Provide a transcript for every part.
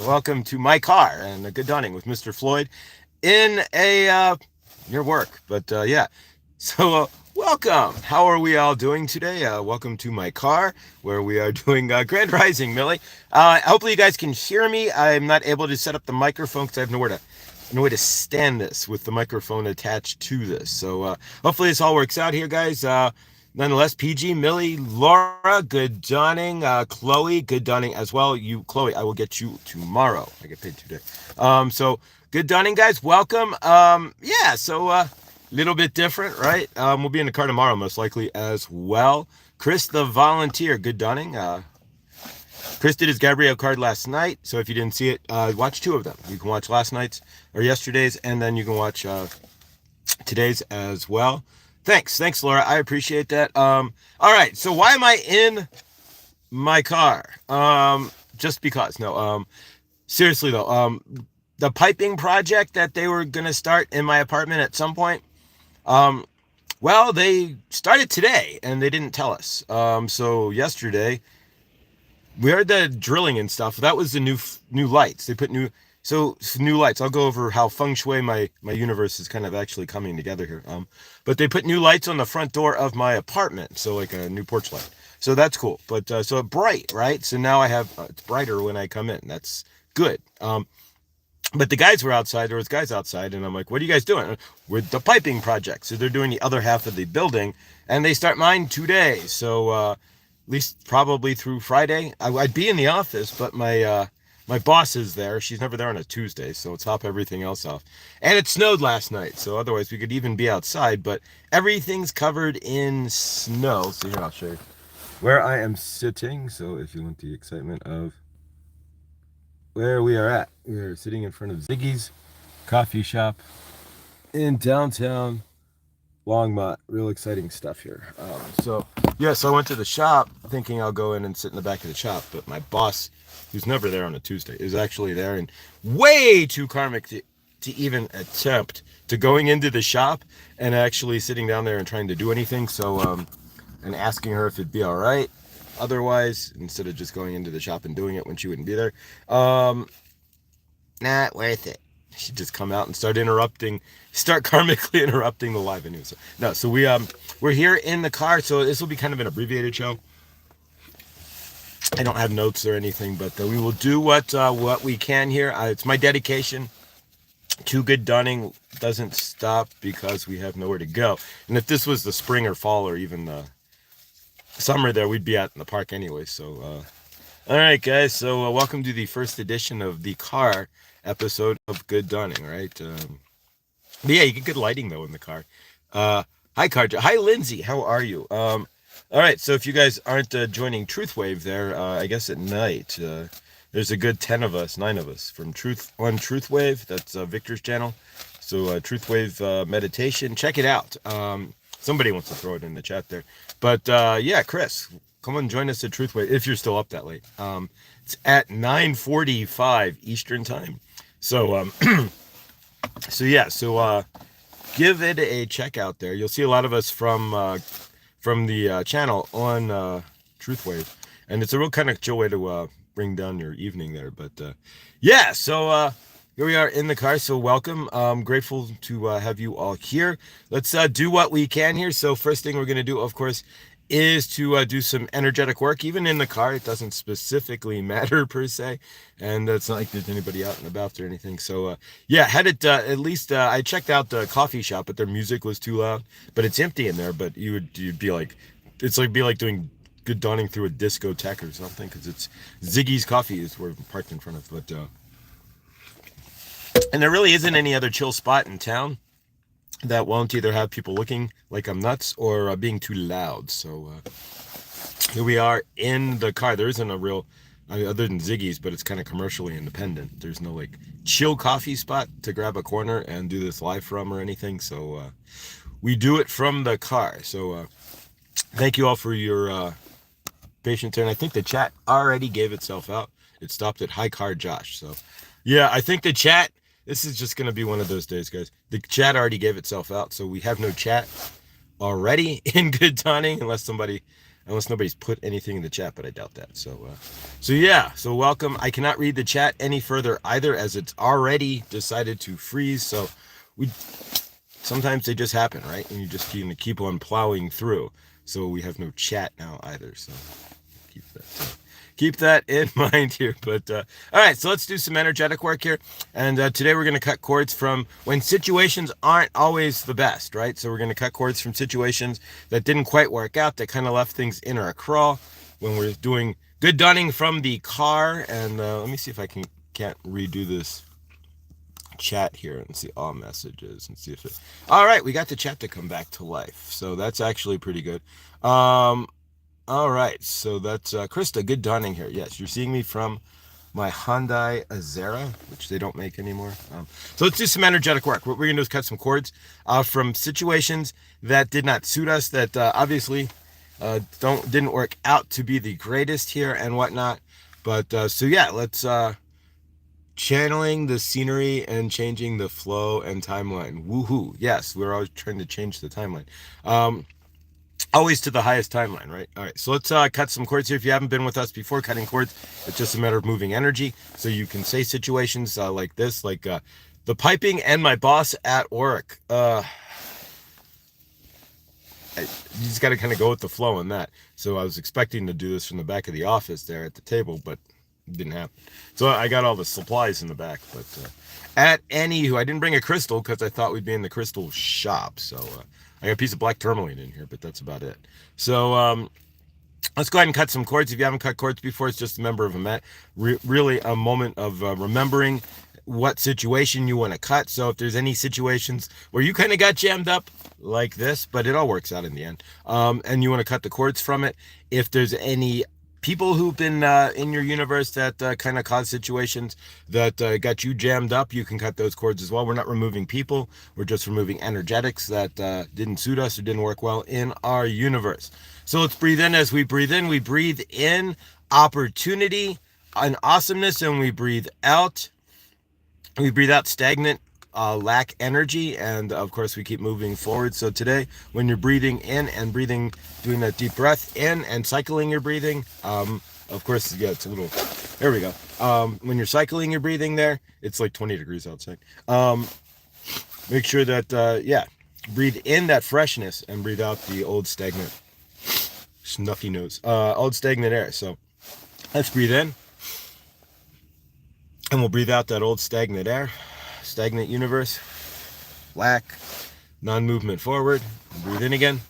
Welcome to my car and a good dawning with Mr. Floyd in your work. But yeah, so welcome. How are we all doing today? Welcome to my car where we are doing Grand Rising, Millie. Hopefully you guys can hear me. I'm not able to set up the microphone because I have nowhere to stand this with the microphone attached to this. So hopefully this all works out here, guys. Nonetheless, PG, Millie, Laura, good dawning. Chloe, good dawning as well. Chloe, I will get you tomorrow. I get paid today. So good dawning, guys. Welcome. Yeah. So little bit different, right? We'll be in the car tomorrow, most likely as well. Chris, the volunteer, good dawning. Chris did his Gabrielle card last night, so if you didn't see it, watch two of them. You can watch last night's or yesterday's, and then you can watch today's as well. Thanks, Laura. I appreciate that. All right. So why am I in my car? Just because. No. Seriously though. The piping project that they were gonna start in my apartment at some point. Well, they started today and they didn't tell us. So yesterday we heard the drilling and stuff. That was the new lights. They put new lights. I'll go over how feng shui my universe is kind of actually coming together here. But they put new lights on the front door of my apartment, so like a new porch light. So that's cool. But so bright, right? So now I have it's brighter when I come in. That's good. But the guys were outside. There was guys outside, and I'm like, "What are you guys doing?" With the piping project. So they're doing the other half of the building, and they start mine today. So at least probably through Friday, I'd be in the office, but my boss is there. She's never there on a Tuesday, so top everything else off. And it snowed last night, so otherwise we could even be outside. But everything's covered in snow. So here, I'll show you where I am sitting. So if you want the excitement of where we are at. We're sitting in front of Ziggy's coffee shop in downtown Longmont. Real exciting stuff here. So I went to the shop thinking I'll go in and sit in the back of the shop, but my boss, who's never there on a Tuesday, is actually there and way too karmic to even attempt to going into the shop and actually sitting down there and trying to do anything. So, and asking her if it'd be all right otherwise, instead of just going into the shop and doing it when she wouldn't be there. Not worth it. She'd just come out and start karmically interrupting the live anyway. So, no, so we're here in the car, so this will be kind of an abbreviated show. I don't have notes or anything, but we will do what we can here. It's my dedication. Too Good Dunning doesn't stop because we have nowhere to go. And if this was the spring or fall or even the summer there, we'd be out in the park anyway. So all right, guys, so welcome to the first edition of the car episode of Good Dunning, right? But yeah, you get good lighting though in the car. Hi Lindsay, how are you? All right, so if you guys aren't joining Truthwave there, I guess at night, there's a good 9 of us from Truthwave. That's Victor's channel. So Truthwave meditation, check it out. Somebody wants to throw it in the chat there. But yeah, Chris, come on, join us at Truthwave if you're still up that late. It's at 9:45 Eastern time. So so give it a check out there. You'll see a lot of us from the channel on Truthwave, and it's a real kind of chill way to bring down your evening there. But yeah, so here we are in the car. So welcome. I'm grateful to have you all here. Let's do what we can here. So first thing we're going to do, of course, is to do some energetic work. Even in the car, it doesn't specifically matter per se, and it's not like there's anybody out and about or anything. So yeah, had it at least I checked out the coffee shop, but their music was too loud. But it's empty in there. But you'd be like, it's like doing Good Dawning through a discotheque or something, because it's Ziggy's Coffee is where we're parked in front of. But and there really isn't any other chill spot in town that won't either have people looking like I'm nuts or being too loud. So here we are in the car. There isn't a real, other than Ziggy's, but it's kind of commercially independent. There's no like chill coffee spot to grab a corner and do this live from or anything. So we do it from the car. So thank you all for your patience here. And I think the chat already gave itself out. It stopped at Hi Car Josh. So yeah, I think the chat, this is just going to be one of those days, guys. The chat already gave itself out, so we have no chat already in Good Dawning, unless somebody unless nobody's put anything in the chat, but I doubt that. So yeah, so welcome. I cannot read the chat any further either, as it's already decided to freeze. So sometimes they just happen, right? And you just keep on plowing through. So we have no chat now either. So keep that in mind here. But all right, so let's do some energetic work here. And today we're going to cut cords from when situations aren't always the best, right? So we're going to cut cords from situations that didn't quite work out, that kind of left things in our crawl when we're doing good dunning from the car. And let me see if I can't redo this chat here and see all messages and see if it. All right, we got the chat to come back to life. So that's actually pretty good. All right, so that's Krista, good dawning here. Yes, you're seeing me from my Hyundai Azera, which they don't make anymore. So let's do some energetic work. What we're going to do is cut some cords from situations that did not suit us, that obviously didn't work out to be the greatest here and whatnot. But so yeah, let's channeling the scenery and changing the flow and timeline. Woohoo! Yes, we're always trying to change the timeline. Always to the highest timeline, right? All right, so let's cut some cords here. If you haven't been with us before cutting cords, it's just a matter of moving energy. So you can say situations like this, like the piping and my boss at work. You just got to kind of go with the flow on that. So I was expecting to do this from the back of the office there at the table, but it didn't happen. So I got all the supplies in the back. But at anywho, I didn't bring a crystal because I thought we'd be in the crystal shop. So I got a piece of black tourmaline in here, but that's about it. So let's go ahead and cut some cords. If you haven't cut cords before, it's just a member of really a moment of remembering what situation you want to cut. So if there's any situations where you kind of got jammed up like this, but it all works out in the end, and you want to cut the cords from it. If there's any people who've been in your universe that kind of caused situations that got you jammed up, you can cut those cords as well. We're not removing people. We're just removing energetics that didn't suit us or didn't work well in our universe. So let's breathe in. As we breathe in opportunity and awesomeness, and we breathe out stagnant, lack energy, and of course we keep moving forward. So today, when you're breathing in and doing that deep breath in and cycling your breathing, of course, yeah, it's a little, there we go. When you're cycling your breathing there, it's like 20 degrees outside. Make sure that, breathe in that freshness and breathe out the old stagnant, snuffy nose, old stagnant air. So let's breathe in, and we'll breathe out that old stagnant air. Stagnant universe, lack, non-movement forward. Breathe in again,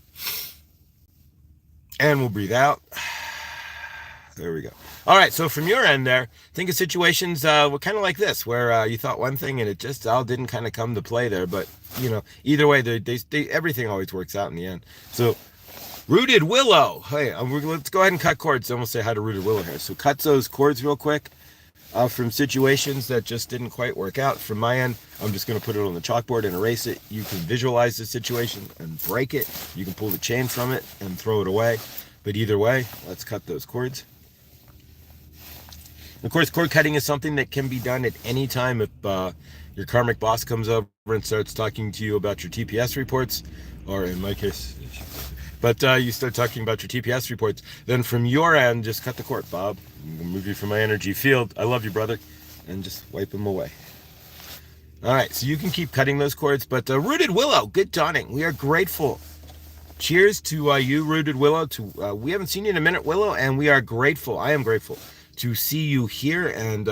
and we'll breathe out. There we go. All right, so from your end there, think of situations were kind of like this, where you thought one thing and it just all didn't kind of come to play there. But either way, everything always works out in the end. So Rooted Willow, hey, let's go ahead and cut cords. Then we'll say hi to Rooted Willow here. So cut those cords real quick. From situations that just didn't quite work out. From my end, I'm just going to put it on the chalkboard and erase it. You can visualize the situation and break it. You can pull the chain from it and throw it away. But either way, let's cut those cords. Of course, cord cutting is something that can be done at any time. If your karmic boss comes over and starts talking to you about your TPS reports, or in my case, but you start talking about your TPS reports, then from your end, just cut the cord, Bob. I'm going to move you from my energy field. I love you, brother. And just wipe them away. All right, so you can keep cutting those cords. But Rooted Willow, good dawning. We are grateful. Cheers to you, Rooted Willow. We haven't seen you in a minute, Willow, and we are grateful. I am grateful to see you here. And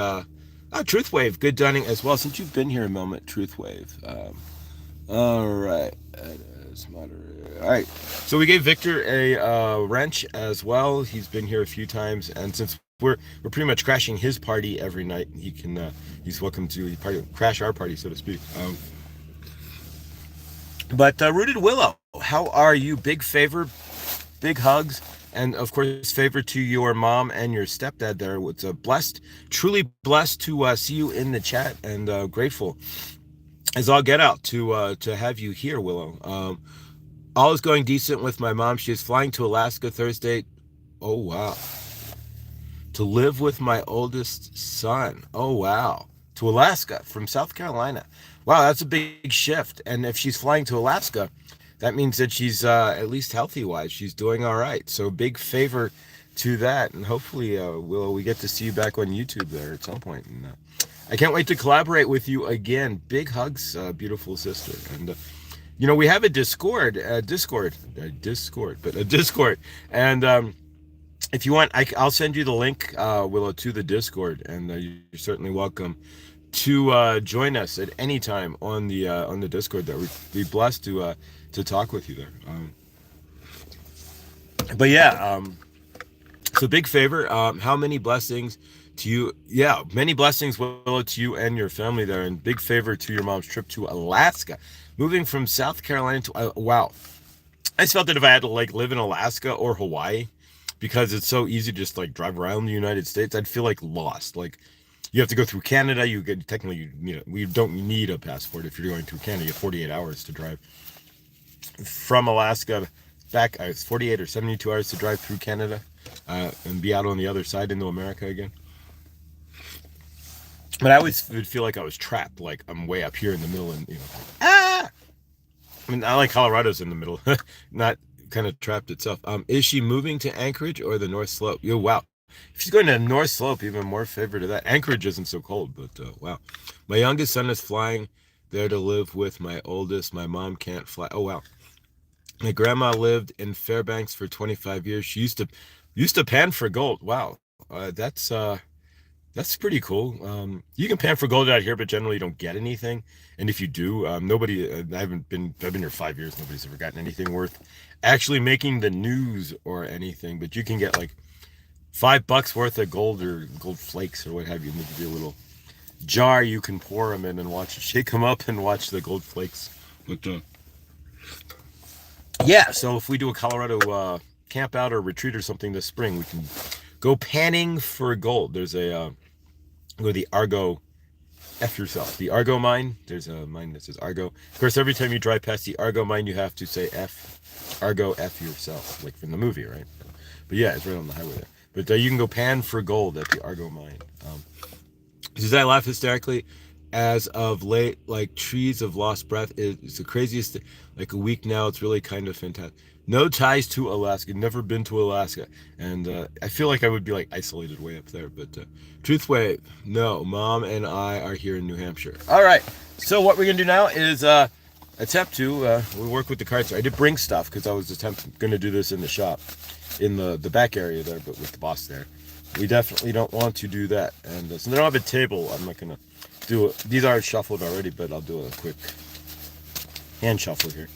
Truth Wave, good dawning as well. Since you've been here a moment, Truth Wave. All right. All right, so we gave Victor a wrench as well. He's been here a few times, and since we're pretty much crashing his party every night, he's welcome to crash our party, so to speak. But Rooted Willow, how are you? Big favor, big hugs, and of course favor to your mom and your stepdad there. It's truly blessed to see you in the chat, and grateful as all get out to have you here, Willow. All is going decent with my mom. She is flying to Alaska Thursday. Oh, wow. To live with my oldest son. Oh, wow. To Alaska from South Carolina. Wow, that's a big shift. And if she's flying to Alaska, that means that she's at least healthy wise, she's doing all right. So big favor to that, and hopefully we get to see you back on YouTube there at some point. And I can't wait to collaborate with you again. Big hugs, beautiful sister. And we have a Discord, and if you want, I'll send you the link, Willow, to the Discord, and you're certainly welcome to join us at any time on the Discord. There, we'd be blessed to talk with you there. But yeah, so big favor. How many blessings to you? Yeah, many blessings, Willow, to you and your family there, and big favor to your mom's trip to Alaska, moving from South Carolina to wow. I just felt that if I had to live in Alaska or Hawaii, because it's so easy to just drive around the United States, I'd feel lost. You have to go through Canada. We don't need a passport if you're going through Canada. You have 48 hours to drive from Alaska back. It's 48 or 72 hours to drive through Canada and be out on the other side into America again. But I always would feel like I was trapped, I'm way up here in the middle, and I mean, I like Colorado's in the middle, not kind of trapped itself. Is she moving to Anchorage or the North Slope? Wow. If she's going to the North Slope, even more favor to that. Anchorage isn't so cold, but wow. My youngest son is flying there to live with my oldest. My mom can't fly. Oh, wow. My grandma lived in Fairbanks for 25 years. She used to pan for gold. Wow. That's pretty cool. You can pan for gold out here, but generally you don't get anything. And if you do, I've been here 5 years. Nobody's ever gotten anything worth actually making the news or anything. But you can get $5 worth of gold or gold flakes or what have you. And they give you a little jar you can pour them in and shake them up and watch the gold flakes. But yeah, so if we do a Colorado camp out or retreat or something this spring, we can go panning for gold. There's go to the Argo, F yourself. The Argo mine. There's a mine that says Argo. Of course, every time you drive past the Argo mine, you have to say F, Argo, F yourself, like from the movie, right? But yeah, it's right on the highway there. But you can go pan for gold at the Argo mine. Does I laugh hysterically? As of late, trees of lost breath. It's the craziest thing. A week now, it's really kind of fantastic. No ties to Alaska. Never been to Alaska, and I feel like I would be isolated way up there. But truth wave, no. Mom and I are here in New Hampshire. All right. So what we're gonna do now is attempt to we work with the cards. I did bring stuff because I was going to do this in the shop, in the back area there, but with the boss there. We definitely don't want to do that. And so they don't have a table. I'm not gonna do it. These are shuffled already, but I'll do a quick hand shuffle here.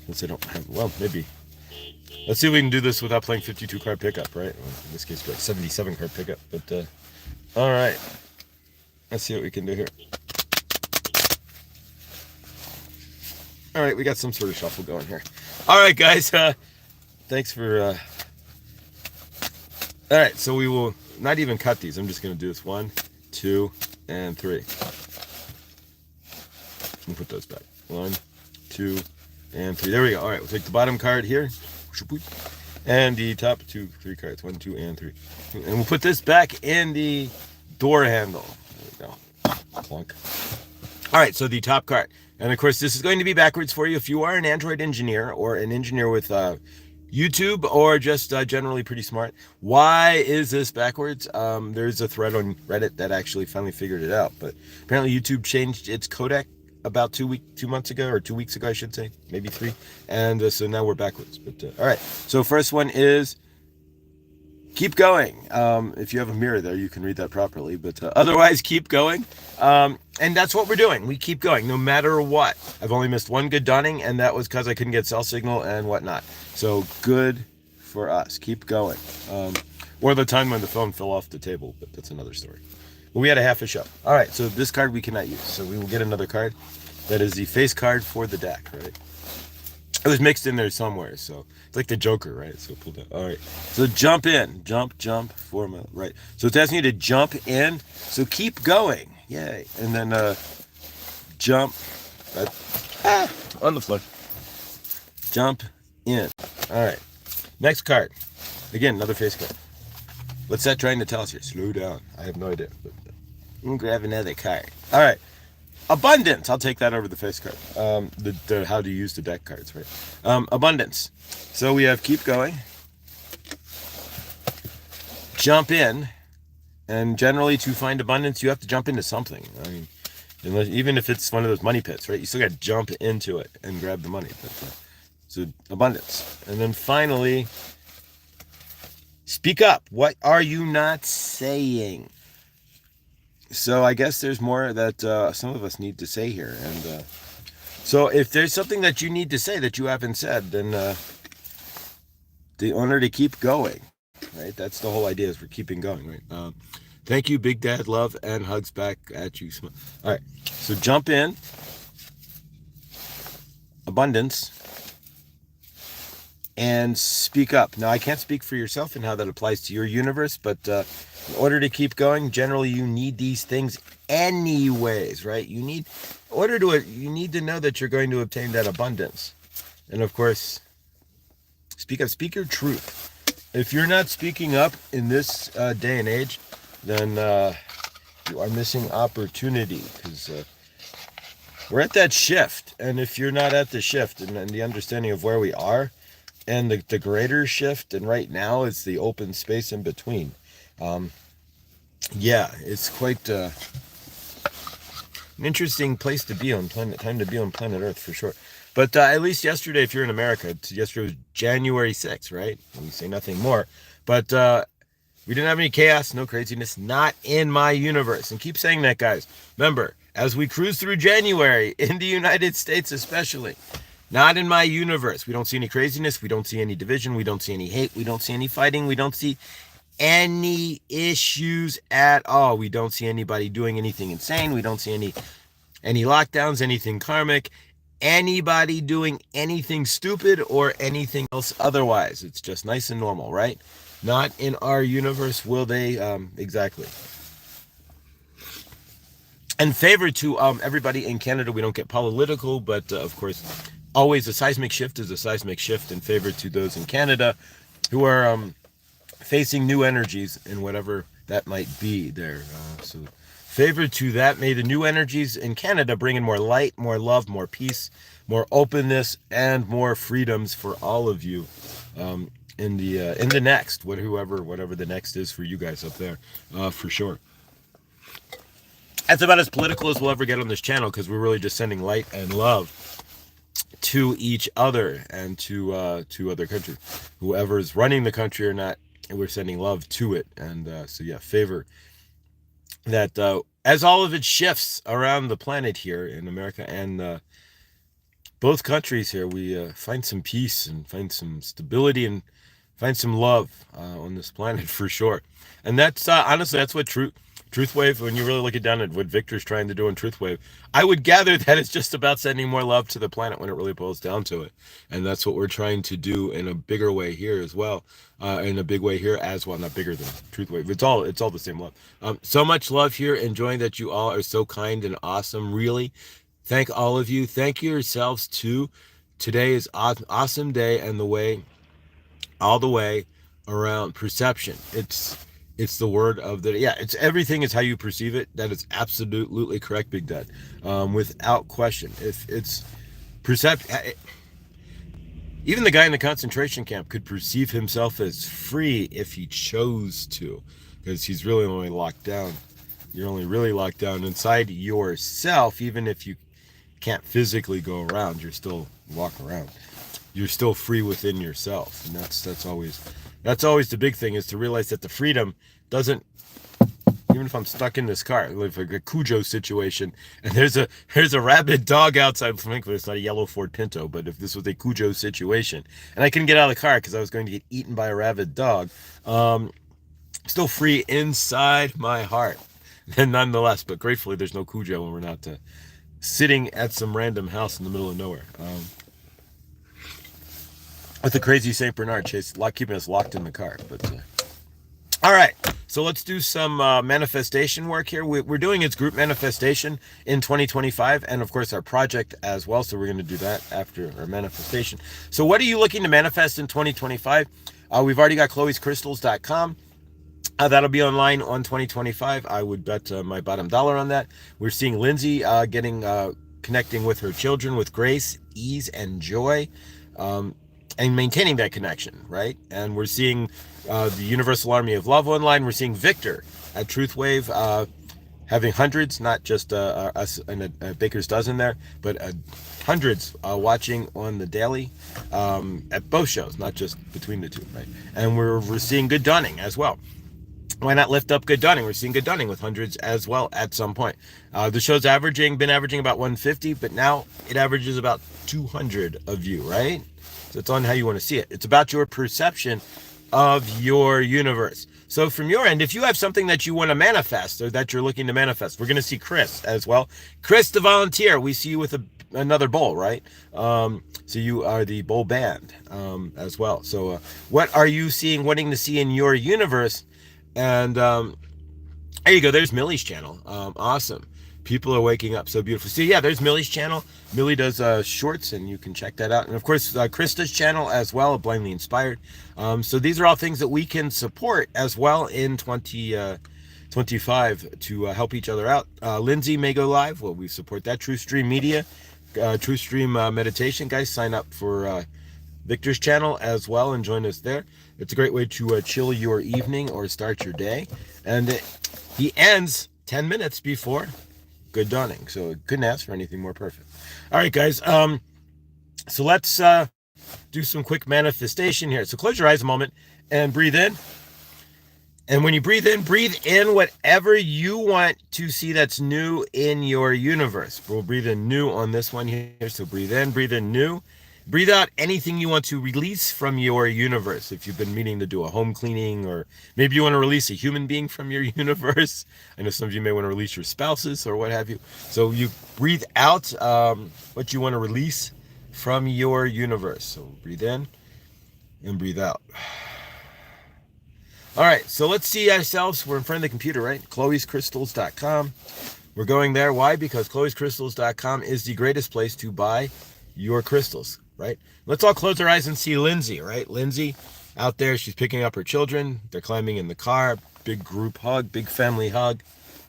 Since I don't have, well, maybe. Let's see if we can do this without playing 52 card pickup, right? Well, in this case, 77 card pickup. But all right, let's see what we can do here. All right, we got some sort of shuffle going here. All right, guys. Thanks for. All right, so we will not even cut these. I'm just going to do this 1, 2, and 3. We'll put those back. 1, 2, and 3. There we go. All right, we'll take the bottom card here, and the top 2, 3 cards. 1, 2, and 3. And we'll put this back in the door handle. There we go. Plunk. All right, so the top card. And of course, this is going to be backwards for you if you are an Android engineer or an engineer with YouTube or just generally pretty smart. Why is this backwards? There's a thread on Reddit that actually finally figured it out, but apparently YouTube changed its codec about 2 months ago, or 2 weeks ago, I should say, maybe 3. And so now we're backwards. But all right, so first one is keep going. If you have a mirror there, you can read that properly, but otherwise keep going. And that's what we're doing. We keep going no matter what. I've only missed one good dawning, and that was because I couldn't get cell signal and whatnot. So good for us. Keep going. Or the time when the phone fell off the table, but that's another story. But we had a half a show. All right, so this card we cannot use. So we will get another card. That is the face card for the deck, right? It was mixed in there somewhere, so it's like the Joker, right? So pull down. All right, so jump in, jump for my right. So it's asking you to jump in. So keep going, yay! And then jump on the floor. Jump in. All right, next card. Again, another face card. What's that trying to tell us here? Slow down. I have no idea. But we'll grab another card. All right. Abundance. I'll take that over the face card. The how to use the deck cards, right? Abundance. So we have keep going, jump in, and generally to find abundance, you have to jump into something. I mean, even if it's one of those money pits, right? You still got to jump into it and grab the money. But, so abundance. And then finally, speak up. What are you not saying? So I guess there's more that some of us need to say here. And so if there's something that you need to say that you haven't said, then the honor to keep going, right? That's the whole idea, is we're keeping going, right? Thank you, Big Dad. Love and hugs back at you. All right. So jump in. Abundance. And speak up. Now, I can't speak for yourself and how that applies to your universe, but in order to keep going, generally you need these things anyways, right? You need to know that you're going to obtain that abundance. And of course, speak up, speak your truth. If you're not speaking up in this day and age, then you are missing opportunity, because we're at that shift. And if you're not at the shift and the understanding of where we are, and the greater shift, and right now it's the open space in between. Yeah, it's quite an interesting place to be on time to be on planet Earth, for sure. But at least yesterday, if you're in America, yesterday was January 6th, right? We say nothing more. But we didn't have any chaos, no craziness, not in my universe. And keep saying that, guys. Remember, as we cruise through January, in the United States especially, not in my universe. We don't see any craziness. We don't see any division. We don't see any hate. We don't see any fighting. We don't see any issues at all. We don't see anybody doing anything insane. We don't see any lockdowns, anything karmic, anybody doing anything stupid or anything else otherwise. It's just nice and normal, right? Not in our universe will they, exactly. And favor to everybody in Canada. We don't get political, but of course, always a seismic shift is a seismic shift, in favor to those in Canada who are facing new energies in whatever that might be there. So favor to that. May the new energies in Canada bring in more light, more love, more peace, more openness, and more freedoms for all of you in the next, whatever the next is for you guys up there, for sure. That's about as political as we'll ever get on this channel, because we're really just sending light and love to each other and to other countries. Whoever is running the country or not, we're sending love to it. And so yeah, favor that as all of it shifts around the planet here in America and both countries here, we find some peace and find some stability and find some love on this planet, for sure. And that's honestly, that's what Truth Wave, when you really look it down at what Victor's trying to do in Truth Wave, I would gather that it's just about sending more love to the planet when it really boils down to it. And that's what we're trying to do in a bigger way here as well. In a big way here as well, not bigger than Truth Wave. It's all the same love. So much love here, enjoying that you all are so kind and awesome, really. Thank all of you. Thank yourselves too. Today is awesome day, and all the way around perception. It's the word of the, yeah, it's everything is how you perceive it. That is absolutely correct, Big Dad. Without question. If it's perception, even the guy in the concentration camp could perceive himself as free if he chose to, because he's really only locked down. You're only really locked down inside yourself. Even if you can't physically go around, you're still walk around. You're still free within yourself. And that's always the big thing, is to realize that the freedom doesn't, even if I'm stuck in this car, like a Cujo situation, and there's a rabid dog outside, frankly, it's not a yellow Ford Pinto, but if this was a Cujo situation, and I couldn't get out of the car because I was going to get eaten by a rabid dog, still free inside my heart, and nonetheless, but gratefully there's no Cujo when we're not sitting at some random house in the middle of nowhere. With the crazy St. Bernard keeping us locked in the car. But all right, so let's do some manifestation work here. We're doing its group manifestation in 2025, and of course our project as well. So we're going to do that after our manifestation. So what are you looking to manifest in 2025? We've already got chloescrystals.com. That'll be online on 2025. I would bet my bottom dollar on that. We're seeing Lindsay connecting with her children with grace, ease, and joy, um, and maintaining that connection, right? And we're seeing the Universal Army of Love online. We're seeing Victor at Truthwave having hundreds, not just us and a baker's dozen there, but hundreds watching on the daily at both shows, not just between the two, right? And we're seeing Good Dunning as well. Why not lift up Good Dunning? We're seeing Good Dunning with hundreds as well at some point. The show's been averaging about 150, but now it averages about 200 of you, right? So it's on how you want to see it. It's about your perception of your universe. So from your end, if you have something that you want to manifest or that you're looking to manifest, we're going to see Chris as well. Chris, the volunteer, we see you with another bowl, right? So you are the bowl band as well. So what are you wanting to see in your universe? And there you go. There's Millie's channel. Awesome. People are waking up so beautiful. So yeah, there's Millie's channel. Millie does shorts, and you can check that out. And of course, Krista's channel as well, Blindly Inspired. So these are all things that we can support as well in 2025 to help each other out. Lindsay may go live. Well, we support that. True Stream Media, True Stream Meditation. Guys, sign up for Victor's channel as well and join us there. It's a great way to chill your evening or start your day. And he ends 10 minutes before Good Dawning. So couldn't ask for anything more perfect. All right, guys. So let's do some quick manifestation here. So close your eyes a moment and breathe in. And when you breathe in whatever you want to see that's new in your universe. We'll breathe in new on this one here. So breathe in new. Breathe out anything you want to release from your universe. If you've been meaning to do a home cleaning, or maybe you want to release a human being from your universe. I know some of you may want to release your spouses or what have you. So you breathe out what you want to release from your universe. So breathe in and breathe out. All right, so let's see ourselves. We're in front of the computer, right? chloescrystals.com. We're going there. Why? Because chloescrystals.com is the greatest place to buy your crystals, right? Let's all close our eyes and see Lindsay, right? Lindsay out there, she's picking up her children. They're climbing in the car. Big group hug, big family hug,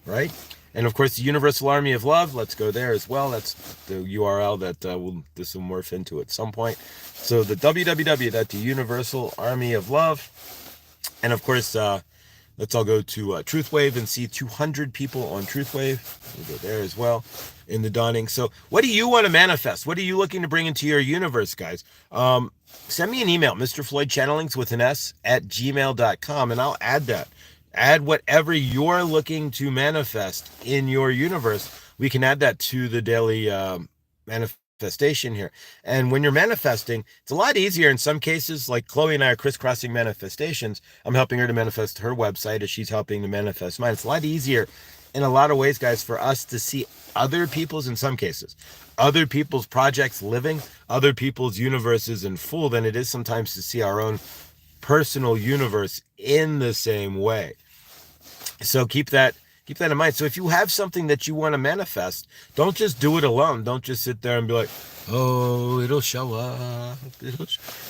right? And of course, the Universal Army of Love. Let's go there as well. That's the URL that this will morph into at some point. So the www, that's the Universal Army of Love. And of course, let's all go to Truthwave and see 200 people on Truthwave. We'll go there as well in the dawning. So what do you want to manifest? What are you looking to bring into your universe, guys? Send me an email, Mr. Floyd Channelings with an S at gmail.com, and I'll add that. Add whatever you're looking to manifest in your universe. We can add that to the daily manifestation here. And when you're manifesting, it's a lot easier in some cases. Like Chloe and I are crisscrossing manifestations. I'm helping her to manifest her website as she's helping to manifest mine. It's a lot easier in a lot of ways, guys, for us to see other people's, in some cases, other people's projects living, other people's universes in full than it is sometimes to see our own personal universe in the same way. So keep that in mind. So if you have something that you want to manifest, don't just do it alone. Don't just sit there and be like, oh, it'll show up.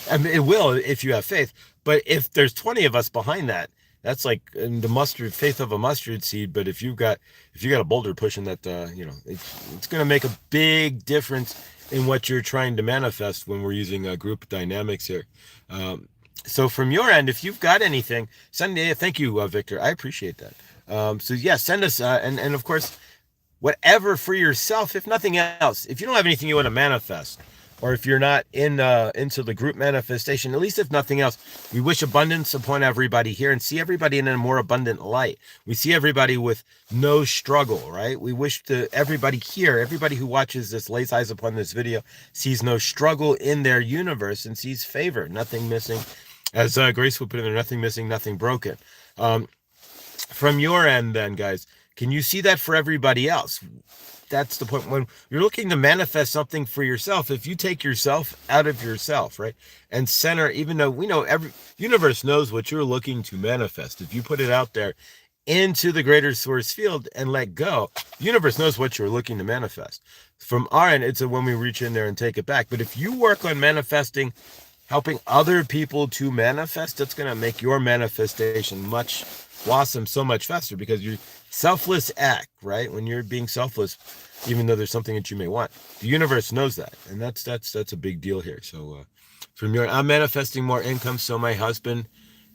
I mean, it will if you have faith. But if there's 20 of us behind that, that's like in the faith of a mustard seed. But if you got a boulder pushing that, it's going to make a big difference in what you're trying to manifest when we're using group dynamics here. So from your end, if you've got anything, send me. Thank you, Victor. I appreciate that. So yeah, send us, and of course, whatever for yourself, if nothing else, if you don't have anything you want to manifest, or if you're not into the group manifestation, at least if nothing else, we wish abundance upon everybody here and see everybody in a more abundant light. We see everybody with no struggle, right? We wish to everybody here, everybody who watches this, lays eyes upon this video, sees no struggle in their universe and sees favor, nothing missing. As Grace would put in there, nothing missing, nothing broken. From your end then, guys, can you see that for everybody else? That's the point. When you're looking to manifest something for yourself, if you take yourself out of yourself, right, and center, even though we know every universe knows what you're looking to manifest, if you put it out there into the greater source field and let go, universe knows what you're looking to manifest. From our end, it's when we reach in there and take it back. But if you work on manifesting, helping other people to manifest, that's going to make your manifestation much blossom so much faster because you're selfless act, right? When you're being selfless, even though there's something that you may want, the universe knows that, and that's a big deal here. So I'm manifesting more income so my husband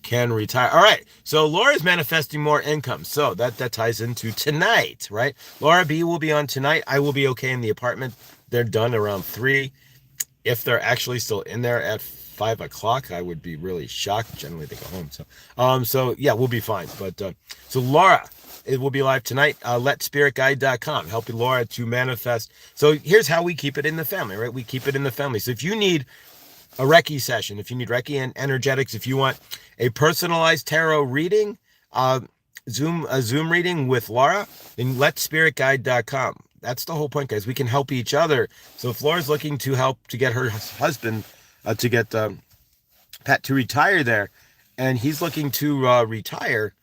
can retire. All right, so Laura's manifesting more income, so that ties into tonight, right? Laura B will be on tonight. I will be okay in the apartment. They're done around 3. If they're actually still in there at 5 o'clock, I would be really shocked. Generally, they go home. So yeah, we'll be fine. But so Laura, it will be live tonight. LetSpiritGuide.com, helping Laura to manifest. So here's how we keep it in the family, right? We keep it in the family. So if you need a Reiki session, if you need Reiki and energetics, if you want a personalized tarot reading, a Zoom reading with Laura, then LetSpiritGuide.com. That's the whole point, guys. We can help each other. So if Laura's looking to help to get her husband to get Pat to retire there, and he's looking to retire,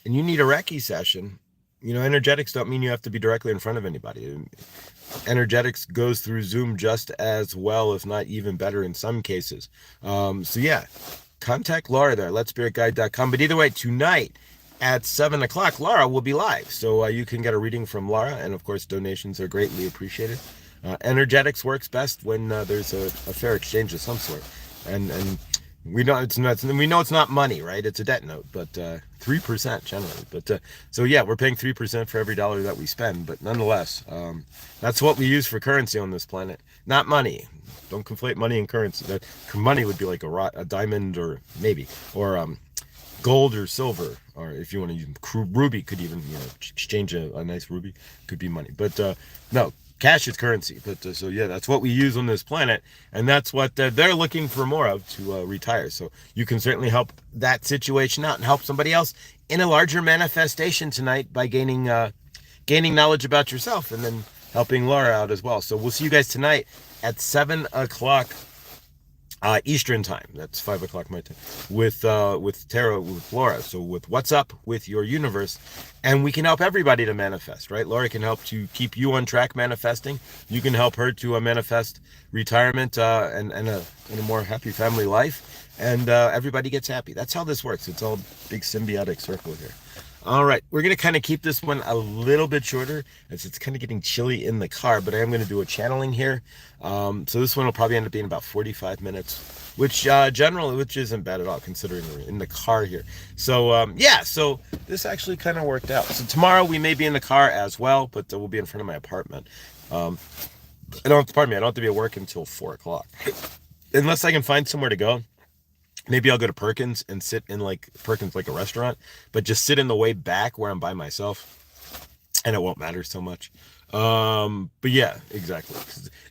and you need a Reiki session, energetics don't mean you have to be directly in front of anybody. Energetics goes through Zoom just as well, if not even better in some cases. So yeah, contact Laura there, letspiritguide.com. But either way, tonight at 7 o'clock, Laura will be live. So you can get a reading from Laura. And of course, donations are greatly appreciated. Energetics works best when there's a fair exchange of some sort. And we know it's not money, right? It's a debt note, but 3% generally. But so yeah, we're paying 3% for every dollar that we spend. But nonetheless, that's what we use for currency on this planet, not money. Don't conflate money and currency. That money would be like a diamond, or maybe, or gold or silver, or if you want to use ruby, could even exchange a nice ruby, could be money. But no. Cash is currency. But so yeah, that's what we use on this planet, and that's what they're looking for more of to retire. So you can certainly help that situation out and help somebody else in a larger manifestation tonight by gaining knowledge about yourself, and then helping Laura out as well. So we'll see you guys tonight at 7 o'clock Eastern time. That's 5 o'clock my time with tarot with Laura. So with what's up with your universe, and we can help everybody to manifest, right? Laura can help to keep you on track manifesting. You can help her to manifest retirement and a more happy family life, and everybody gets happy. That's how this works. It's all big symbiotic circle here. All right, we're going to kind of keep this one a little bit shorter as it's kind of getting chilly in the car, but I am going to do a channeling here. So this one will probably end up being about 45 minutes, which isn't bad at all considering we're in the car here. So yeah, so this actually kind of worked out. So tomorrow we may be in the car as well, but we'll be in front of my apartment. I don't have to be at work until 4 o'clock. Unless I can find somewhere to go. Maybe I'll go to Perkins and sit in Perkins, like a restaurant, but just sit in the way back where I'm by myself, and it won't matter so much. But yeah, exactly.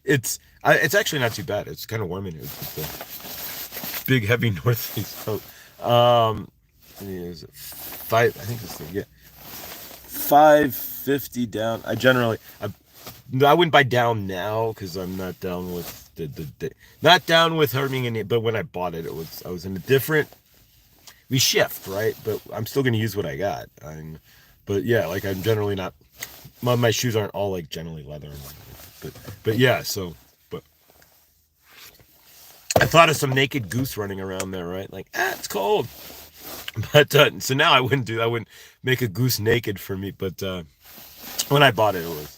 It's actually not too bad. It's kind of warm in here with the big heavy northeast coat. Is it 5? I think it's 550 down. I wouldn't buy down now because I'm not down with not down with harming any. But when I bought it, I was in a different. We shift, right? But I'm still going to use what I got. But yeah, I'm generally not. My shoes aren't all generally leather, but yeah. So, but I thought of some naked goose running around there, right? It's cold. But so now I wouldn't make a goose naked for me. But when I bought it was.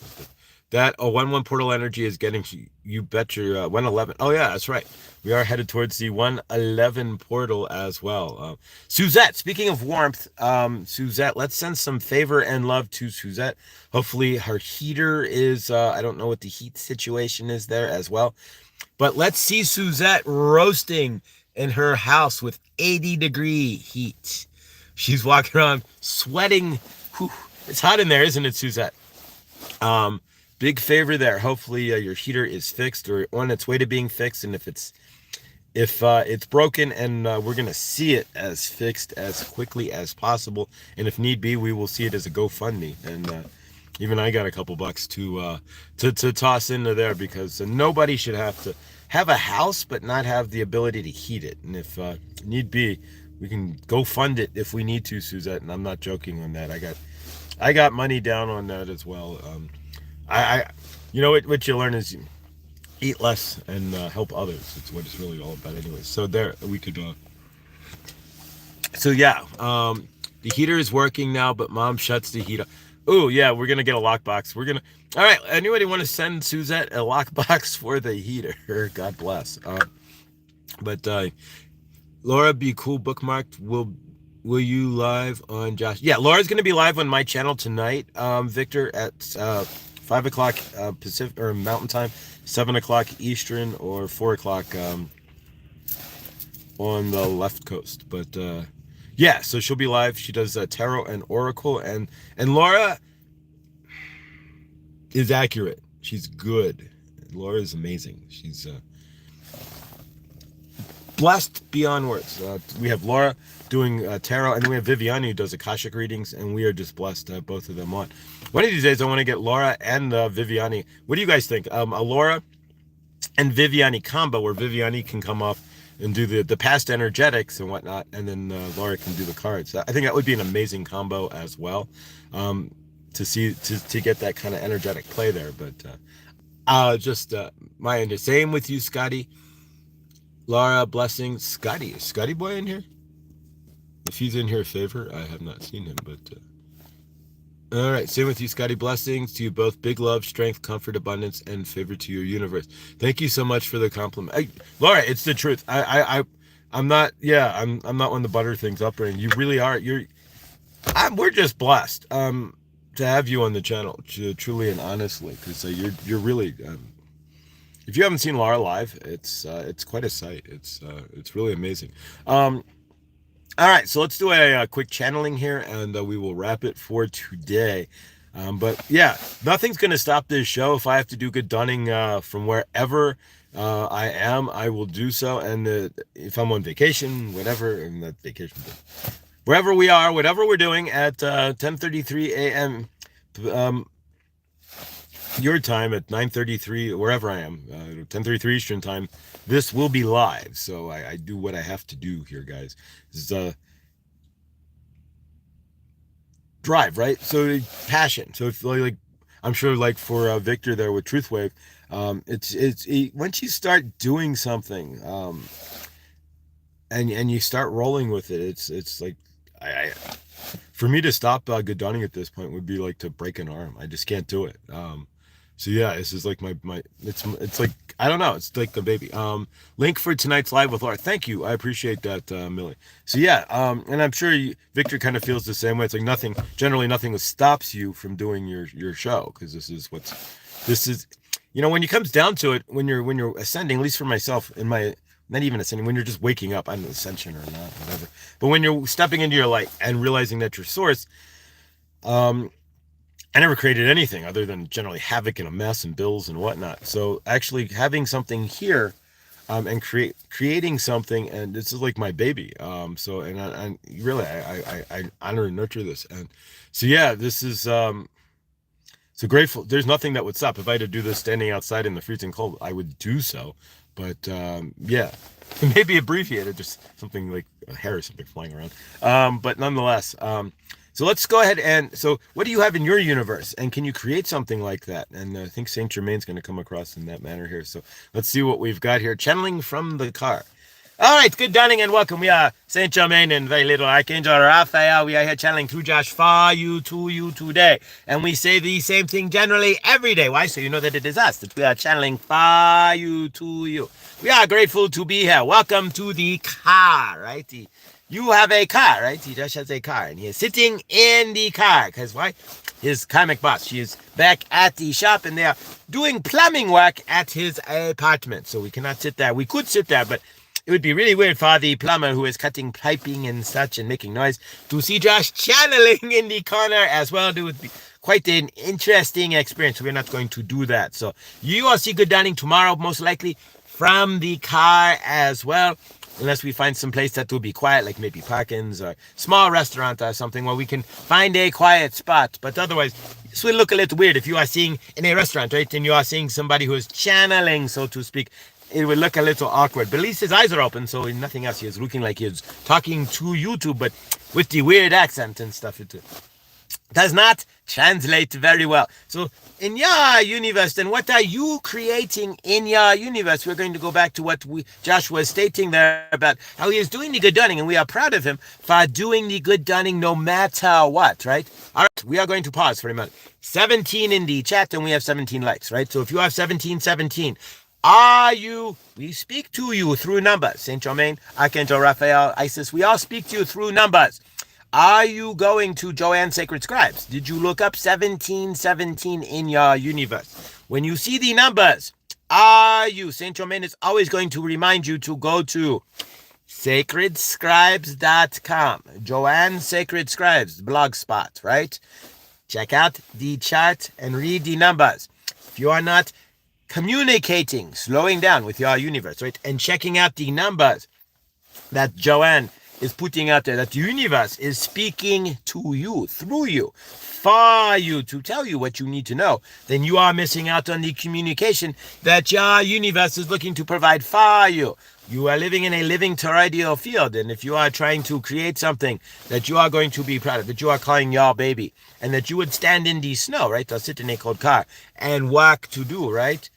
That 1-1 portal energy is getting you bet your 111. Oh yeah, that's right. We are headed towards the 111 portal as well. Suzette, speaking of warmth, Suzette, let's send some favor and love to Suzette. Hopefully her heater is, I don't know what the heat situation is there as well. But let's see Suzette roasting in her house with 80-degree heat. She's walking around sweating. Whew. It's hot in there, isn't it, Suzette? Big favor there. Hopefully your heater is fixed or on its way to being fixed, and if it's broken, and we're gonna see it as fixed as quickly as possible, and if need be, we will see it as a GoFundMe, and even I got a couple bucks to toss into there, because nobody should have to have a house but not have the ability to heat it, and if need be, we can go fund it if we need to, Suzette, and I'm not joking on that. I got money down on that as well. What you learn is you eat less and help others. It's what it's really all about anyway. So there we could so yeah, The heater is working now, but Mom shuts the heater. Oh, yeah, we're going to get a lockbox. All right, anybody want to send Suzette a lockbox for the heater? God bless. But Laura, be cool, bookmarked. Will you live on Josh? Yeah, Laura's going to be live on my channel tonight, Victor, at 5 o'clock Pacific or Mountain Time, 7 o'clock Eastern, or 4 o'clock on the left coast. But yeah, so she'll be live. She does tarot and oracle, and Laura is accurate. She's good. Laura is amazing. She's blessed beyond words. We have Laura doing tarot, and then we have Viviani who does Akashic readings, and we are just blessed to have both of them on. One of these days, I want to get Laura and Viviani. What do you guys think? A Laura and Viviani combo, where Viviani can come off and do the past energetics and whatnot, and then Laura can do the cards. I think that would be an amazing combo as well, to get that kind of energetic play there. But just my end. Same with you, Scotty. Laura, blessings. Scotty, is Scotty boy in here? If he's in here, favor. I have not seen him, but all right. Same with you, Scotty. Blessings to you both. Big love, strength, comfort, abundance, and favor to your universe. Thank you so much for the compliment. Laura, it's the truth. I'm not. Yeah, I'm not one to butter things up, and you really are. We're just blessed to have you on the channel, truly and honestly, because you're really. If you haven't seen Laura live, it's quite a sight. It's really amazing. All right, so let's do a quick channeling here, and we will wrap it for today. But yeah, nothing's going to stop this show. If I have to do good dunning from wherever I am, I will do so. And if I'm on vacation, whatever, and that vacation, wherever we are, whatever we're doing at 10:33 a.m. Your time at 9:33, wherever I am, 10:33 Eastern time, this will be live. So I do what I have to do here, guys. This is drive, right? So passion. So if like I'm sure, like for Victor there with Truth Wave, it's once you start doing something, and you start rolling with it, it's like for me to stop good dunning at this point would be like to break an arm. I just can't do it. So yeah, this is like my it's like, I don't know, it's like the baby. Link for tonight's live with Laura. Thank you, I appreciate that, Millie. So yeah, and I'm sure Victor kind of feels the same way. It's like generally nothing stops you from doing your show, because this is when it comes down to it, when you're ascending, at least for myself, not even ascending, when you're just waking up, I'm an ascension or not, whatever. But when you're stepping into your light and realizing that your source, I never created anything other than generally havoc and a mess and bills and whatnot. So actually having something here, and creating something, and this is like my baby. So I really honor and nurture this, and so yeah, this is so grateful. There's nothing that would stop. If I had to do this standing outside in the freezing cold, I would do so. But yeah, maybe abbreviated, just something like a hair or something flying around. But nonetheless. So let's go ahead so what do you have in your universe? And can you create something like that? And I think Saint Germain's going to come across in that manner here. So let's see what we've got here. Channeling from the car. All right, good dawning and welcome. We are Saint Germain and very little Archangel Raphael. We are here channeling through Josh for you, to you today. And we say the same thing generally every day. Why? So you know that it is us, that we are channeling for you, to you. We are grateful to be here. Welcome to the car, right? You have a car, right? He just has a car, and he is sitting in the car. Because why? His karmic boss, she is back at the shop, and they are doing plumbing work at his apartment. So we cannot sit there. We could sit there, but it would be really weird for the plumber who is cutting piping and such and making noise to see Josh channeling in the corner as well. It would be quite an interesting experience. We're not going to do that. So you will see good dawning tomorrow, most likely from the car as well. Unless we find some place that will be quiet, like maybe Parkins or small restaurant or something where we can find a quiet spot. But otherwise, this will look a little weird if you are seeing in a restaurant, right? And you are seeing somebody who is channeling, so to speak. It will look a little awkward. But at least his eyes are open, so nothing else. He is looking like he is talking to YouTube, but with the weird accent and stuff. does not translate very well. So in your universe, then what are you creating in your universe? We're going to go back to what Josh was stating there about how he is doing the good dunning, and we are proud of him for doing the good dunning no matter what, right? All right, we are going to pause for a minute. 17 in the chat, and we have 17 likes, right? So if you have 17, we speak to you through numbers. Saint Germain, Archangel Raphael, Isis, we all speak to you through numbers. Are you going to Joanne's Sacred Scribes? Did you look up 1717 in your universe? When you see the numbers, Saint Germain is always going to remind you to go to sacredscribes.com. Joanne's Sacred Scribes, blog spot, right? Check out the chart and read the numbers. If you are not communicating, slowing down with your universe, right, and checking out the numbers that Joanne is putting out there, that the universe is speaking to you, through you, for you, to tell you what you need to know, then you are missing out on the communication that your universe is looking to provide for you. You are living in a living toroidal field, and if you are trying to create something that you are going to be proud of, that you are calling your baby, and that you would stand in the snow, right, or sit in a cold car and walk to do, right,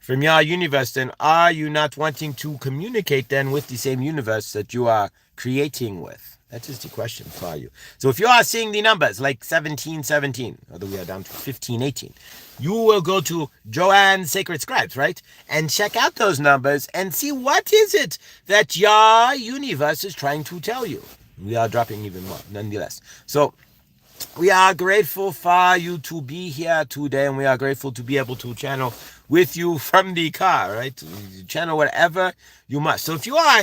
from your universe, then are you not wanting to communicate then with the same universe that you are creating with? That is the question for you. So if you are seeing the numbers like 1717, although we are down to 1518, you will go to Joanne's Sacred Scribes, right? And check out those numbers and see what is it that your universe is trying to tell you. We are dropping even more, nonetheless. So we are grateful for you to be here today, and we are grateful to be able to channel with you from the car, right? Channel whatever you must. So if you are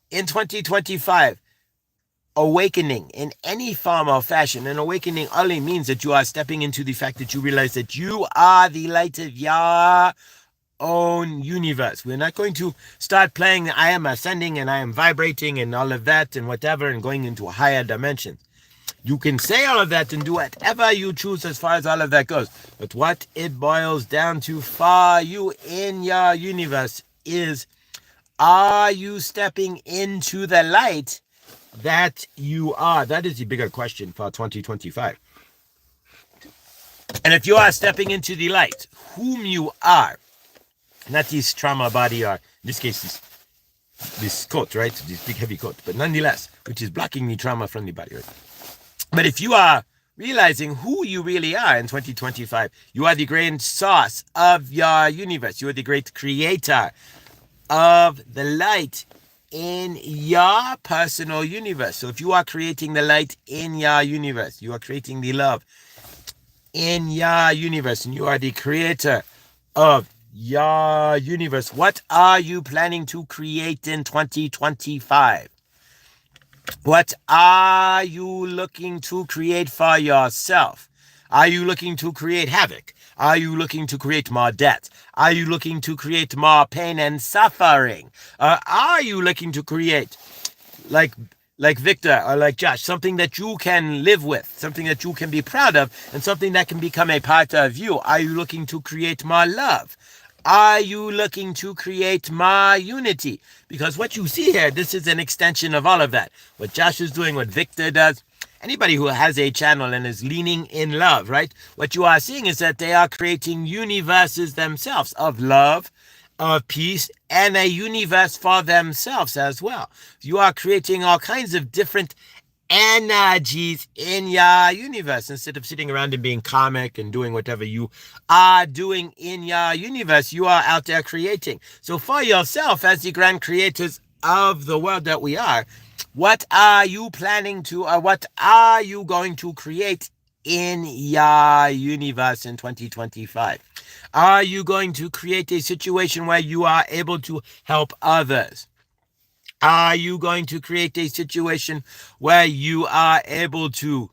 in 2025 awakening in any form or fashion, and awakening only means that you are stepping into the fact that you realize that you are the light of your own universe. We're not going to start playing I am ascending and I am vibrating and all of that and whatever and going into higher dimensions. You can say all of that and do whatever you choose as far as all of that goes. But what it boils down to for you in your universe is, are you stepping into the light that you are? That is the bigger question for 2025. And if you are stepping into the light, whom you are, not this trauma body, or in this case, this coat, right? This big heavy coat, but nonetheless, which is blocking the trauma from the body, right? But if you are realizing who you really are in 2025, you are the great source of your universe. You are the great creator of the light in your personal universe. So if you are creating the light in your universe, you are creating the love in your universe, and you are the creator of your universe. What are you planning to create in 2025? What are you looking to create for yourself? Are you looking to create havoc? Are you looking to create more debt? Are you looking to create more pain and suffering? Are you looking to create, like Victor or like Josh, something that you can live with, something that you can be proud of, and something that can become a part of you? Are you looking to create more love? Are you looking to create more unity? Because what you see here, this is an extension of all of that. What Josh is doing, what Victor does, anybody who has a channel and is leaning in love, right? What you are seeing is that they are creating universes themselves of love, of peace, and a universe for themselves as well. You are creating all kinds of different energies in your universe. Instead of sitting around and being karmic and doing whatever you are doing in your universe, you are out there creating. So for yourself, as the grand creators of the world that we are, what are you planning to, or what are you going to create in your universe in 2025? Are you going to create a situation where you are able to help others? Are you going to create a situation where you are able to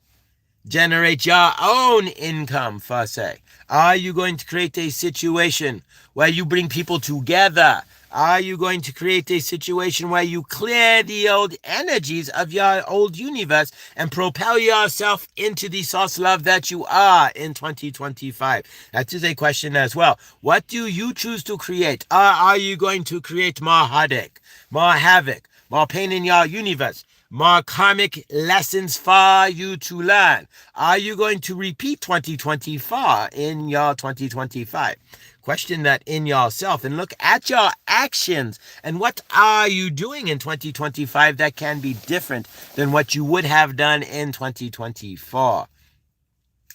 generate your own income, per se? Are you going to create a situation where you bring people together? Are you going to create a situation where you clear the old energies of your old universe and propel yourself into the source love that you are in 2025? That is a question as well. What do you choose to create? Are you going to create more heartache, more havoc, more pain in your universe? more karmic lessons for you to learn? Are you going to repeat 2024 in your 2025? Question that in yourself and look at your actions and what are you doing in 2025 that can be different than what you would have done in 2024?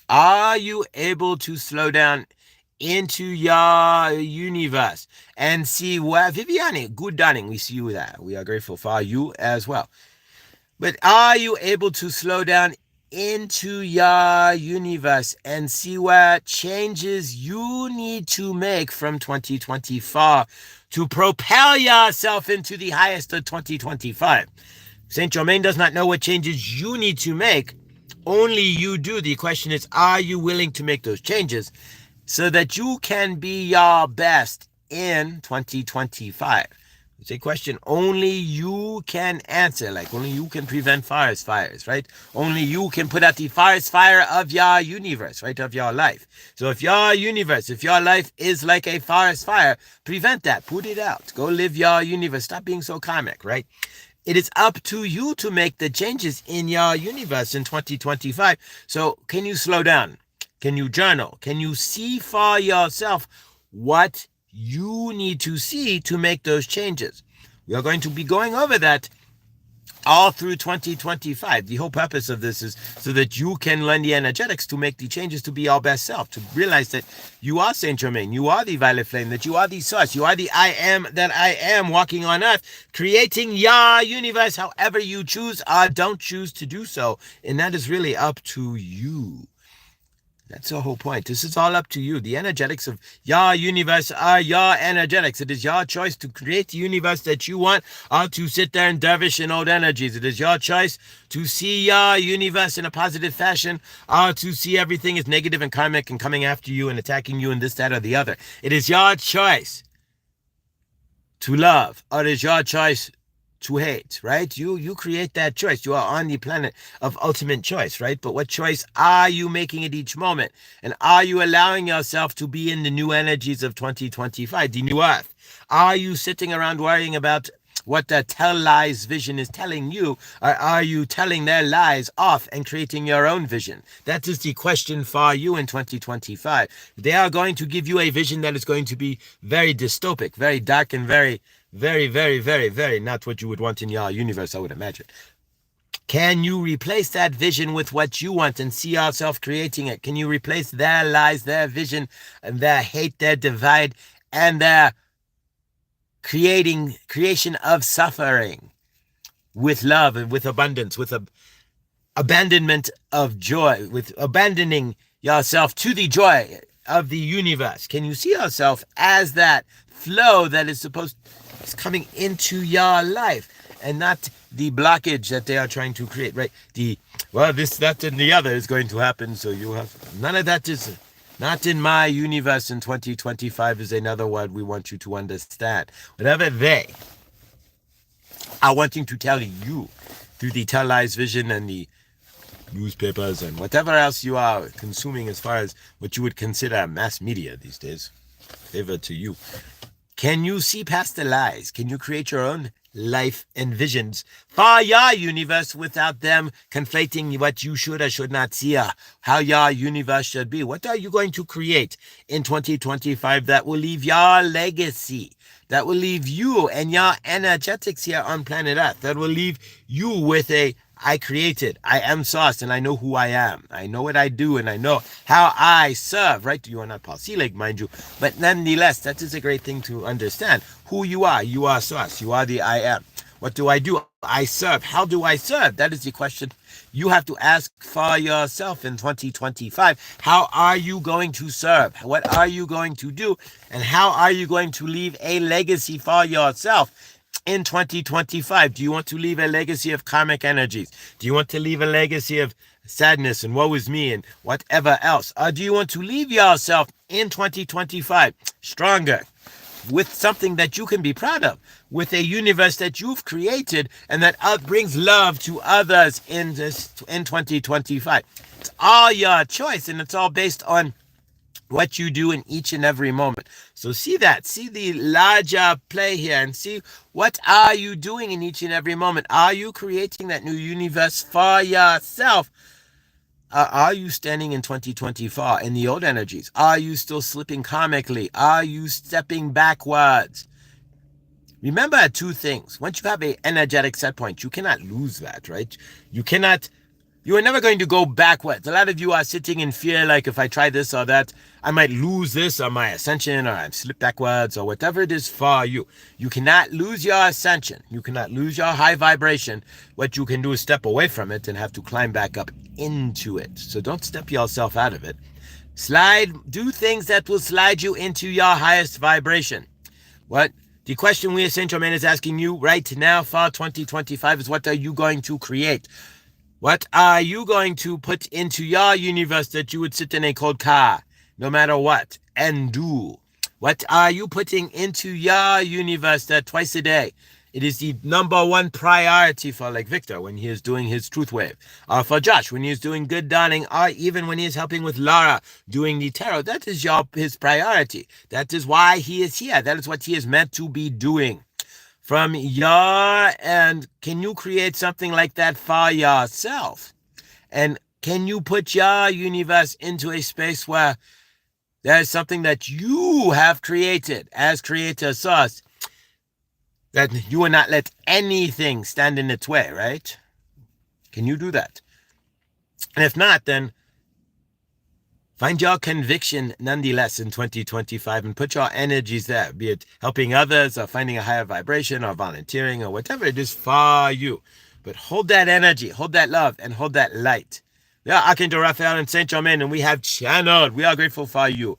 Are you able to slow down into your universe and see where Viviane, good darling, we see you there. We are grateful for you as well. But are you able to slow down into your universe and see what changes you need to make from 2024 to propel yourself into the highest of 2025? Saint Germain does not know what changes you need to make. Only you do. The question is, are you willing to make those changes so that you can be your best in 2025? It's a question only you can answer, like only you can prevent fires, right? Only you can put out the fire of your universe, right? Of your life. So if your universe, if your life is like a forest fire, prevent that, put it out. Go live your universe. Stop being so karmic, right? It is up to you to make the changes in your universe in 2025. So can you slow down? Can you journal? Can you see for yourself what you need to see to make those changes? We are going to be going over that all through 2025. The whole purpose of this is so that you can learn the energetics to make the changes to be your best self, to realize that you are Saint Germain, you are the violet flame, that you are the source, you are the I am that I am walking on earth, creating your universe however you choose or don't choose to do so. And that is really up to you. That's the whole point. This is all up to you. The energetics of your universe are your energetics. It is your choice to create the universe that you want or to sit there and dervish in old energies. It is your choice to see your universe in a positive fashion or to see everything as negative and karmic and coming after you and attacking you and this, that, or the other. It is your choice to love, or it is your choice to hate, right? You create that choice. You are on the planet of ultimate choice, right? But what choice are you making at each moment? And are you allowing yourself to be in the new energies of 2025, the new earth? Are you sitting around worrying about what the tell lies vision is telling you, or are you telling their lies off and creating your own vision? That is the question for you in 2025. They are going to give you a vision that is going to be very dystopic, very dark, and very not what you would want in your universe, I would imagine. Can you replace that vision with what you want and see yourself creating it? Can you replace their lies, their vision, and their hate, their divide, and their creation of suffering with love and with abundance, with abandonment of joy, with abandoning yourself to the joy of the universe? Can you see yourself as that flow that is coming into your life and not the blockage that they are trying to create, right? This, that, and the other is going to happen, so you have none of that is not in my universe in 2025 is another word we want you to understand. Whatever they are wanting to tell you through the tell lies vision and the newspapers and whatever else you are consuming as far as what you would consider mass media these days, favor to you. Can you see past the lies? Can you create your own life and visions for your universe without them conflating what you should or should not see, or how your universe should be? What are you going to create in 2025 that will leave your legacy, that will leave you and your energetics here on planet Earth, that will leave you with I created, I am source, and I know who I am. I know what I do, and I know how I serve, right? You are not Paul Selig, mind you, but nonetheless, that is a great thing to understand. Who you are source, you are the I am. What do? I serve. How do I serve? That is the question you have to ask for yourself in 2025. How are you going to serve? What are you going to do? And how are you going to leave a legacy for yourself in 2025? Do you want to leave a legacy of karmic energies? Do you want to leave a legacy of sadness and woe is me and whatever else? Or do you want to leave yourself in 2025 stronger, with something that you can be proud of, with a universe that you've created and that brings love to others in 2025? It's all your choice, and it's all based on what you do in each and every moment. So see the larger play here, and see what are you doing in each and every moment. Are you creating that new universe for yourself? Are you standing in 2024 in the old energies? Are you still slipping karmically? Are you stepping backwards? Remember two things. Once you have an energetic set point, you cannot lose that, right? You are never going to go backwards. A lot of you are sitting in fear, like if I try this or that, I might lose this or my ascension, or I'm slip backwards, or whatever it is for you. You cannot lose your ascension. You cannot lose your high vibration. What you can do is step away from it and have to climb back up into it. So don't step yourself out of it. Do things that will slide you into your highest vibration. What the question we as Saint Germain is asking you right now for 2025 is, what are you going to create? What are you going to put into your universe that you would sit in a cold car, no matter what, and do? What are you putting into your universe that twice a day? It is the number one priority for, like, Victor when he is doing his truth wave, or for Josh when he is doing good dawning, or even when he is helping with Laura doing the tarot. That is his priority. That is why he is here. That is what he is meant to be doing. From your end, can you create something like that for yourself? And can you put your universe into a space where there's something that you have created as creator source, that you will not let anything stand in its way, right? Can you do that? And if not, then find your conviction nonetheless in 2025 and put your energies there, be it helping others or finding a higher vibration or volunteering or whatever it is for you. But hold that energy, hold that love, and hold that light. Yeah, Archangel Raphael and Saint Germain, and we have channeled. We are grateful for you.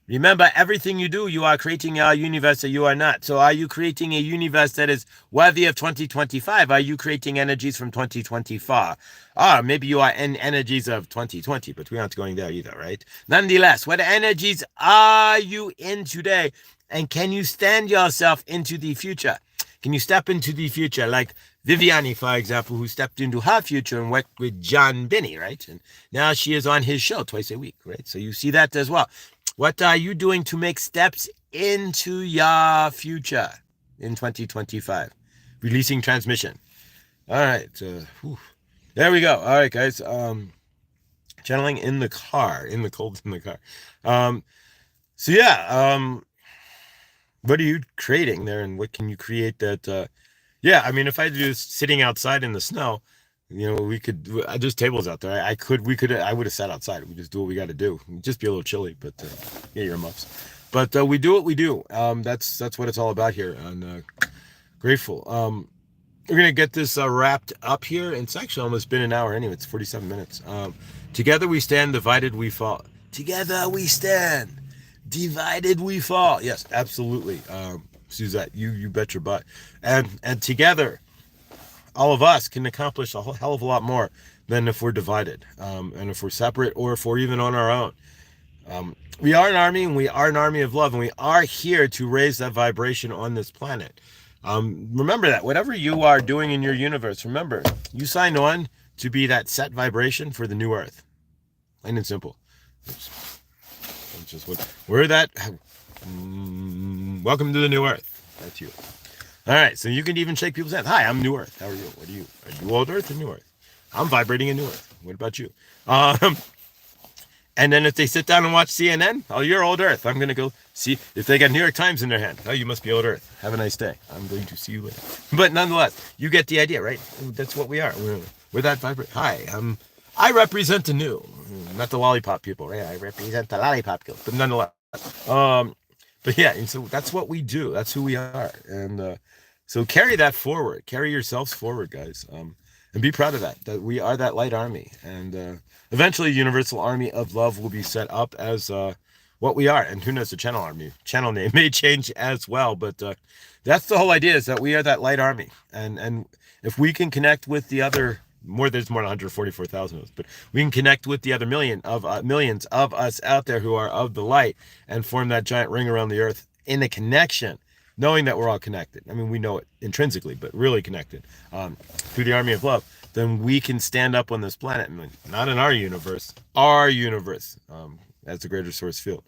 Remember, everything you do, you are creating a universe that you are not. So are you creating a universe that is worthy of 2025? Are you creating energies from 2024? Or maybe you are in energies of 2020, but we aren't going there either, right? Nonetheless, what energies are you in today? And can you stand yourself into the future? Can you step into the future? Like Viviani, for example, who stepped into her future and worked with John Binney, right? And now she is on his show twice a week, right? So you see that as well. What are you doing to make steps into your future in 2025? Releasing transmission. All right. There we go. All right, guys. Channeling in the car, in the cold in the car. So yeah, what are you creating there, and what can you create that, yeah, I mean, if I do sitting outside in the snow, we could, there's tables out there. I would have sat outside. We just do what we got to do. It'd just be a little chilly, but yeah, earmuffs. But we do what we do. That's what it's all about here. And grateful. We're gonna get this wrapped up here. It's actually almost been an hour anyway. It's 47 minutes. Together we stand, divided we fall. Together we stand, divided we fall. Yes, absolutely. Suzette, you bet your butt. And together, all of us can accomplish a whole hell of a lot more than if we're divided, and if we're separate, or if we're even on our own. We are an army, and we are an army of love, and we are here to raise that vibration on this planet. Remember that. Whatever you are doing in your universe, remember, you signed on to be that set vibration for the new earth. Plain and simple. It's just what we're that. Welcome to the new earth. That's you. All right, so you can even shake people's hands. Hi, I'm New Earth. How are you? What are you? Are you Old Earth or New Earth? I'm vibrating in New Earth. What about you? And then if they sit down and watch CNN, oh, you're Old Earth. I'm going to go see if they got New York Times in their hand. Oh, you must be Old Earth. Have a nice day. I'm going to see you later. But nonetheless, you get the idea, right? That's what we are. We're that vibrate. Hi, I represent the new, not the lollipop people, right? I represent the lollipop people. But nonetheless, but yeah, and so that's what we do. That's who we are. And so carry that forward. Carry yourselves forward, guys. And be proud of that we are that light army. And eventually, Universal Army of Love will be set up as what we are. And who knows, the channel name may change as well. But that's the whole idea, is that we are that light army. And if we can connect with the other, there's more than 144,000 of us, but we can connect with the other millions of us out there who are of the light, and form that giant ring around the earth in a connection, knowing that we're all connected. I mean, we know it intrinsically, but really connected through the army of love. Then we can stand up on this planet, not in our universe, as the greater source field.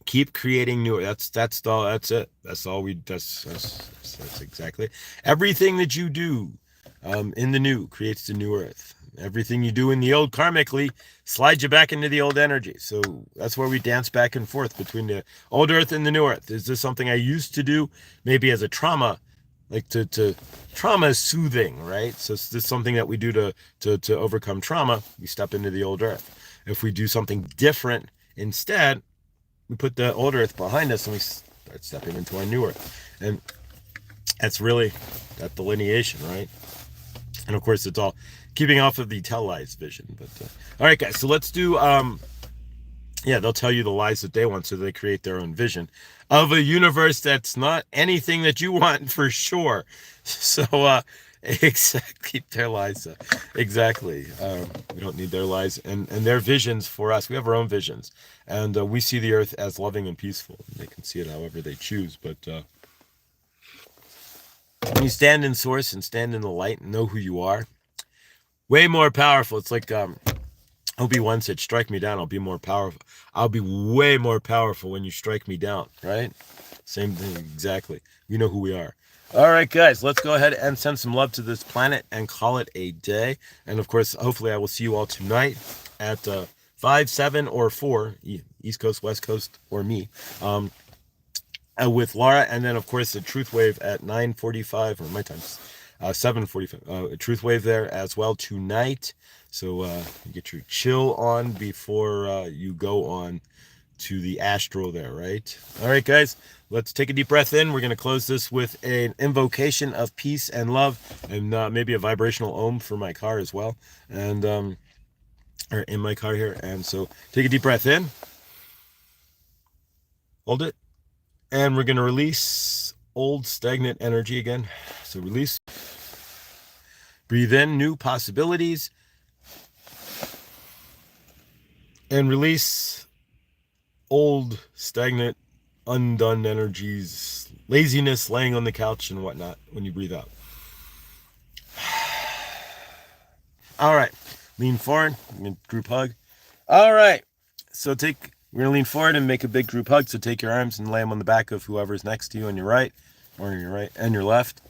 Keep creating new. That's all. That's it. That's all we. That's exactly everything that you do in the new creates the new earth. Everything you do in the old karmically slides you back into the old energy. So that's where we dance back and forth between the old earth and the new earth. Is this something I used to do, maybe as a trauma, like to trauma is soothing, right? So is this something that we do to overcome trauma? We step into the old earth. If we do something different instead, we put the old earth behind us and we start stepping into our new earth. And that's really that delineation, right? And of course, it's all keeping off of the tell lies vision. But all right, guys, so let's do they'll tell you the lies that they want, so they create their own vision of a universe that's not anything that you want, for sure. So exactly, keep their lies exactly. We don't need their lies and their visions for us. We have our own visions, and we see the earth as loving and peaceful. They can see it however they choose, but when you stand in source and stand in the light and know who you are, way more powerful. It's like Obi-Wan said, strike me down, I'll be more powerful. I'll be way more powerful when you strike me down, right? Same thing, exactly. We know who we are. All right, guys, let's go ahead and send some love to this planet and call it a day. And of course, hopefully I will see you all tonight at 5, 7, or 4, East Coast, West Coast, or me, with Laura. And then, of course, the Truth Wave at 9:45, or my time's 7:45. Truth Wave there as well tonight. So you get your chill on before you go on to the astral there, right? All right, guys, let's take a deep breath in. We're going to close this with an invocation of peace and love, and maybe a vibrational ohm for my car as well, and or in my car here. And so take a deep breath in, hold it, and we're going to release old stagnant energy again. So release, breathe in new possibilities, and release old, stagnant, undone energies, laziness, laying on the couch and whatnot when you breathe out. All right, lean forward, group hug. All right, so we're going to lean forward and make a big group hug. So take your arms and lay them on the back of whoever's next to you on your right, or on your right and your left.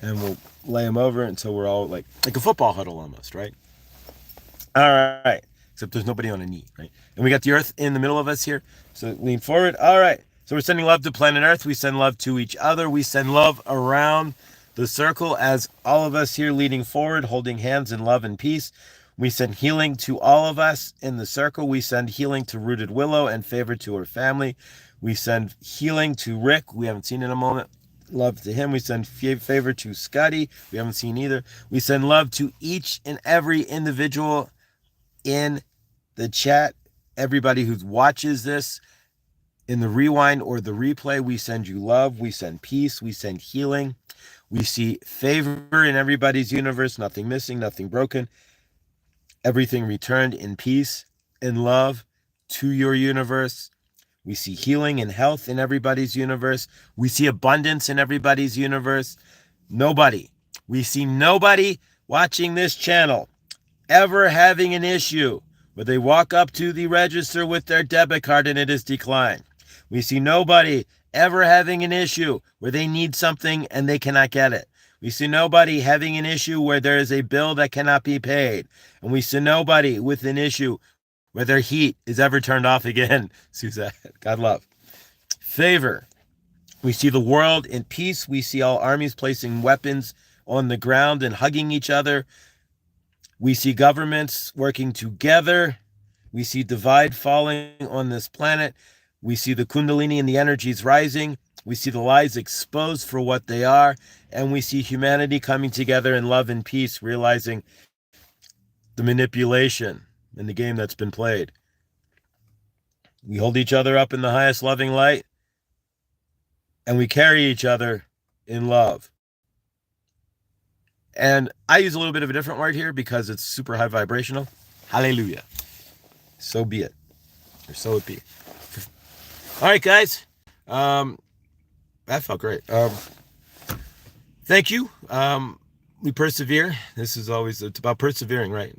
And we'll lay them over until we're all like a football huddle almost, right? All right. Except there's nobody on a knee, right? And we got the earth in the middle of us here. So lean forward. All right. So we're sending love to planet Earth. We send love to each other. We send love around the circle as all of us here leading forward, holding hands in love and peace. We send healing to all of us in the circle. We send healing to Rooted Willow and favor to her family. We send healing to Rick. We haven't seen in a moment. Love to him. We send favor to Scotty. We haven't seen either. We send love to each and every individual in the chat. Everybody who watches this in the rewind or the replay, we send you love. We send peace. We send healing. We see favor in everybody's universe. Nothing missing, nothing broken. Everything returned in peace and love to your universe. We see healing and health in everybody's universe. We see abundance in everybody's universe. We see nobody watching this channel ever having an issue where they walk up to the register with their debit card and it is declined. We see nobody ever having an issue where they need something and they cannot get it. We see nobody having an issue where there is a bill that cannot be paid. And we see nobody with an issue where their heat is ever turned off again. Suzette, God love. Favor. We see the world in peace. We see all armies placing weapons on the ground and hugging each other. We see governments working together. We see divide falling on this planet. We see the Kundalini and the energies rising. We see the lies exposed for what they are. And we see humanity coming together in love and peace, realizing the manipulation in the game that's been played. We hold each other up in the highest loving light, and we carry each other in love. And I use a little bit of a different word here because it's super high vibrational. Hallelujah. So be it. Or so it be. All right, guys. That felt great. Thank you. We persevere. This is always, it's about persevering, right?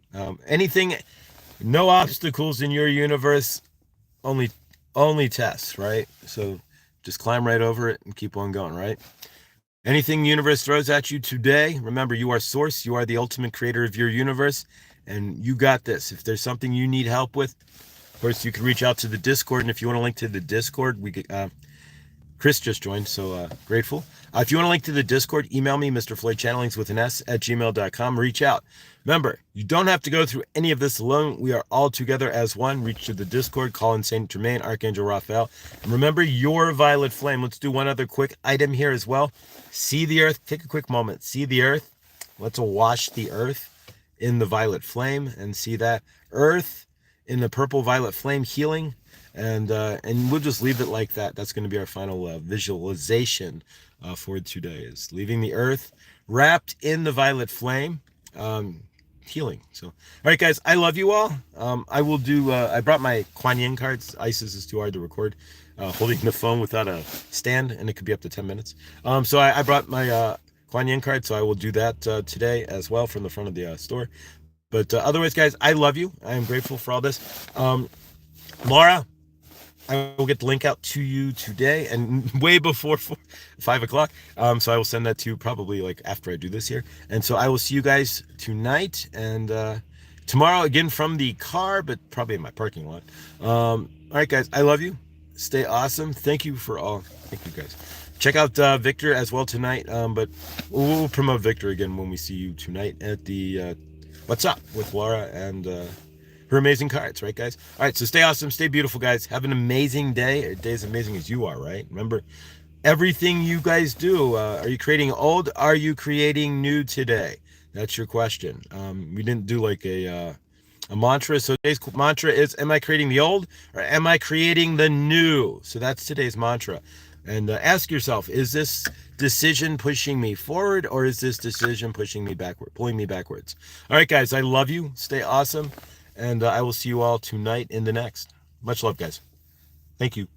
Anything, No obstacles in your universe, only tests, right? So just climb right over it and keep on going, right? Anything the universe throws at you today, remember you are source, you are the ultimate creator of your universe, and you got this. If there's something you need help with, of course, you can reach out to the Discord, and if you want to link to the Discord, Chris just joined, so grateful. If you want to link to the Discord, email me, Mr. Floyd Channelings with an S at gmail.com. Reach out. Remember, you don't have to go through any of this alone. We are all together as one. Reach to the Discord, call in Saint Germain, Archangel Raphael. And remember your violet flame. Let's do one other quick item here as well. See the earth. Take a quick moment. See the earth. Let's wash the earth in the violet flame and see that earth in the purple violet flame healing. And we'll just leave it like that. That's going to be our final visualization for today, is leaving the earth wrapped in the violet flame, healing. So, all right, guys, I love you all. I will do, I brought my Kuan Yin cards. ISIS is too hard to record holding the phone without a stand, and it could be up to 10 minutes. So I brought my Kuan Yin card, so I will do that today as well from the front of the store. But otherwise, guys, I love you. I am grateful for all this. Laura, I will get the link out to you today and way before 5 o'clock. So I will send that to you probably like after I do this here. And so I will see you guys tonight and tomorrow again from the car, but probably in my parking lot. All right, guys, I love you. Stay awesome. Thank you for all. Thank you, guys. Check out Victor as well tonight. But we'll promote Victor again when we see you tonight at the What's Up with Laura and her amazing cards, right, guys? All right, so stay awesome, stay beautiful, guys. Have an amazing day. A day as amazing as you are, right? Remember, everything you guys do, are you creating old? Are you creating new today? That's your question. We didn't do like a mantra. So today's mantra is, am I creating the old or am I creating the new? So that's today's mantra. And ask yourself, is this decision pushing me forward or is this decision pushing me backward, pulling me backwards? All right, guys, I love you. Stay awesome. And I will see you all tonight in the next. Much love, guys. Thank you.